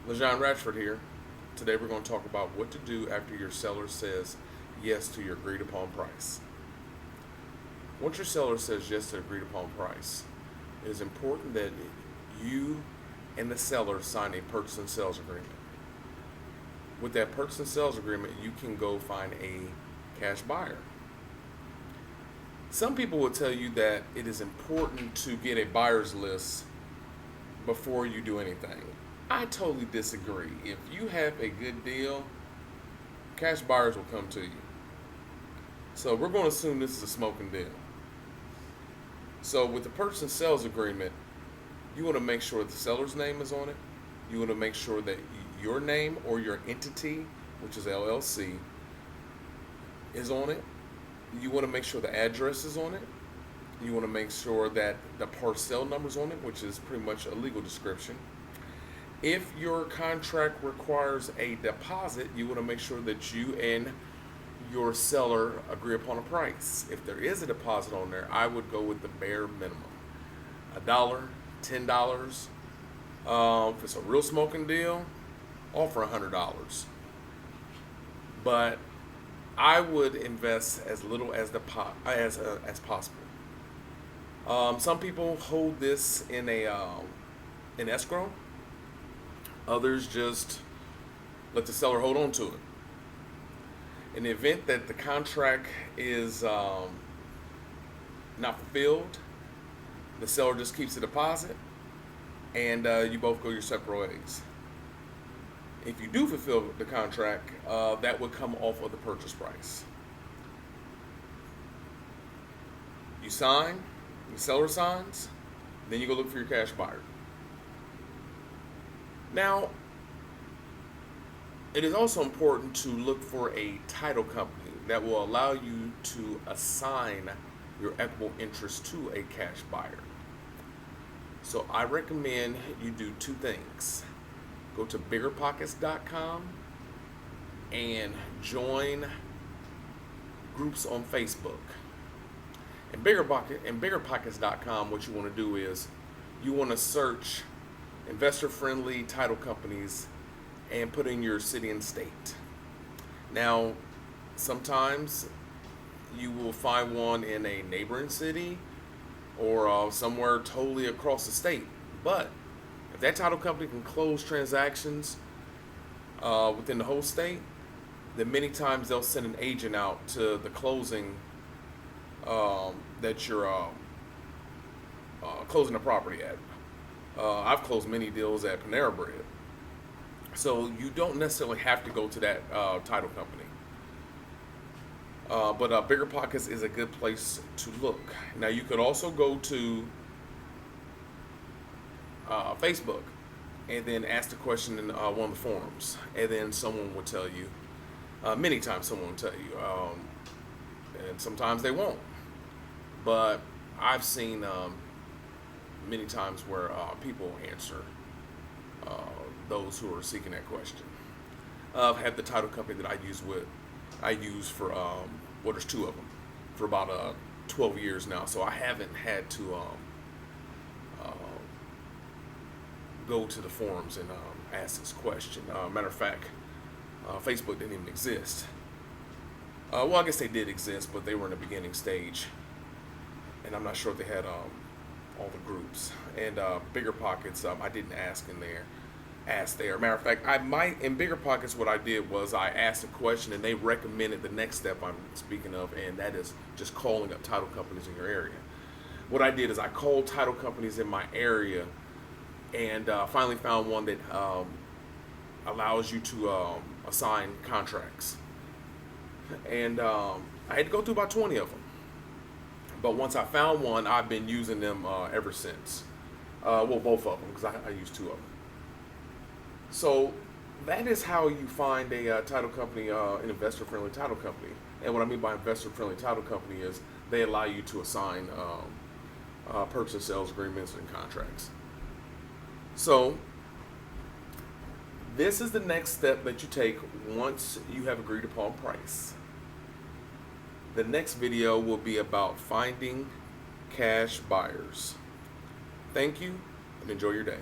LeJean Ratchford here. Today we're going to talk about what to do after your seller says yes to your agreed upon price. Once your seller says yes to the agreed upon price, it is important that you and the seller sign a purchase and sales agreement. With that purchase and sales agreement, you can go find a cash buyer. Some people will tell you that it is important to get a buyer's list before you do anything. I totally disagree. If you have a good deal, cash buyers will come to you. So we're going to assume this is a smoking deal. So with the purchase and sales agreement, you want to make sure the seller's name is on it. You want to make sure that your name or your entity, which is LLC, is on it. You want to make sure the address is on it. You want to make sure that the parcel number is on it, which is pretty much a legal description. If your contract requires a deposit, you want to make sure that you and your seller agree upon a price. If there is a deposit on there, I would go with the bare minimum. $1, $10. If it's a real smoking deal, offer $100. But I would invest as little as as possible. Some people hold this in in escrow. Others just let the seller hold on to it. In the event that the contract is not fulfilled, the seller just keeps the deposit, and you both go your separate ways. If you do fulfill the contract, that would come off of the purchase price. You sign, the seller signs, then you go look for your cash buyer. Now, it is also important to look for a title company that will allow you to assign your equitable interest to a cash buyer. So I recommend you do two things. Go to biggerpockets.com and join groups on Facebook. And biggerpockets.com, what you want to do is you want to search investor-friendly title companies and put in your city and state. Now, sometimes you will find one in a neighboring city or somewhere totally across the state. But if that title company can close transactions within the whole state, then many times they'll send an agent out to the closing that you're closing the property at. I've closed many deals at Panera Bread. So you don't necessarily have to go to that title company. But Bigger Pockets is a good place to look. Now you could also go to Facebook and then ask the question in one of the forums. And then someone will tell you, many times someone will tell you, and sometimes they won't. But I've seen many times where people answer those who are seeking that question. I've had the title company that I use for there's two of them for about 12 years now, so I haven't had to go to the forums and ask this question. Matter of fact, Facebook didn't even exist. Well, I guess they did exist, but they were in the beginning stage, and I'm not sure if they had all the groups. And Bigger Pockets, I didn't ask there. Matter of fact, in Bigger Pockets, what I did was I asked a question and they recommended the next step I'm speaking of, and that is just calling up title companies in your area. What I did is I called title companies in my area and finally found one that allows you to assign contracts. And I had to go through about 20 of them. But once I found one, I've been using them ever since. Well, both of them, because I use two of them. So that is how you find a title company, an investor-friendly title company. And what I mean by investor-friendly title company is they allow you to assign purchase and sales agreements and contracts. So this is the next step that you take once you have agreed upon price. The next video will be about finding cash buyers. Thank you and enjoy your day.